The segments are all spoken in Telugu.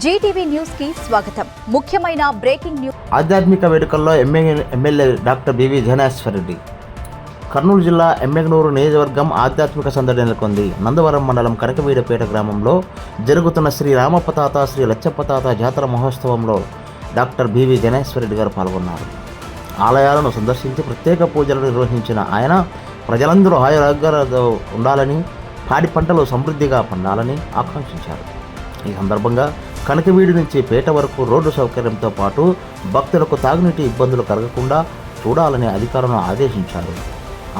జీటీవీ న్యూస్ కి స్వాగతం. ముఖ్యమైన బ్రేకింగ్ న్యూస్. ఆధ్యాత్మిక వేడుకల్లో ఎమ్మెల్యే డాక్టర్ బివి ధనేశ్వరరెడ్డి. కర్నూలు జిల్లా ఎమ్మెగనూరు నియోజకవర్గం ఆధ్యాత్మిక సందడి నెలకొంది. నందవరం మండలం కనకవీడపేట గ్రామంలో జరుగుతున్న శ్రీ రామప్పతాత శ్రీ లచ్చప్పతాత జాతర మహోత్సవంలో డాక్టర్ బివి ధనేశ్వరరెడ్డి గారు పాల్గొన్నారు. ఆలయాలను సందర్శించి ప్రత్యేక పూజలు నిర్వహించిన ఆయన ప్రజలందరూ ఆయురారోగ్యాలతో ఉండాలని, పాడి పంటలు సమృద్ధిగా పండాలని ఆకాంక్షించారు. ఈ సందర్భంగా కనకవీడి నుంచి పేట వరకు రోడ్డు సౌకర్యంతో పాటు భక్తులకు తాగునీటి ఇబ్బందులు కలగకుండా చూడాలని అధికారులను ఆదేశించారు.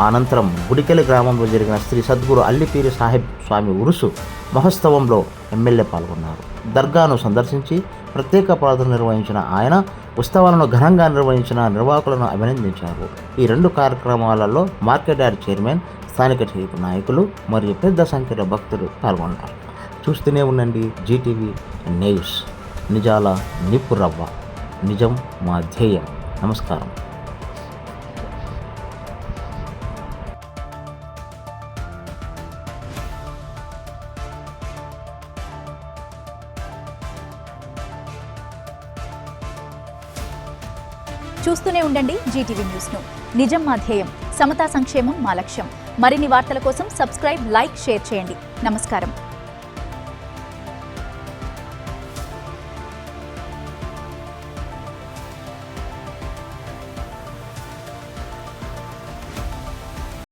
అనంతరం గుడికెలి గ్రామంలో జరిగిన శ్రీ సద్గురు అల్లిపీరి సాహెబ్ స్వామి ఉరుసు మహోత్సవంలో ఎమ్మెల్యే పాల్గొన్నారు. దర్గాను సందర్శించి ప్రత్యేక ప్రార్థన నిర్వహించిన ఆయన ఉత్సవాలను ఘనంగా నిర్వహించిన నిర్వాహకులను అభినందించారు. ఈ రెండు కార్యక్రమాలలో మార్కెట్ యార్డ్ చైర్మన్, స్థానిక టీడీపీ నాయకులు మరియు పెద్ద సంఖ్యలో భక్తులు పాల్గొన్నారు. చూస్తూనే ఉండండి జీటీవీ న్యూస్. నిజాల నిపురవ్వ, నిజం మా ధ్యేయం. నమస్కారం. చూస్తూనే ఉండండి జీటీవీ న్యూస్ ను. నిజం మా ధ్యేయం, సమతా సంక్షేమం మా లక్ష్యం. మరిన్ని వార్తల కోసం సబ్స్క్రైబ్, లైక్, షేర్ చేయండి. నమస్కారం.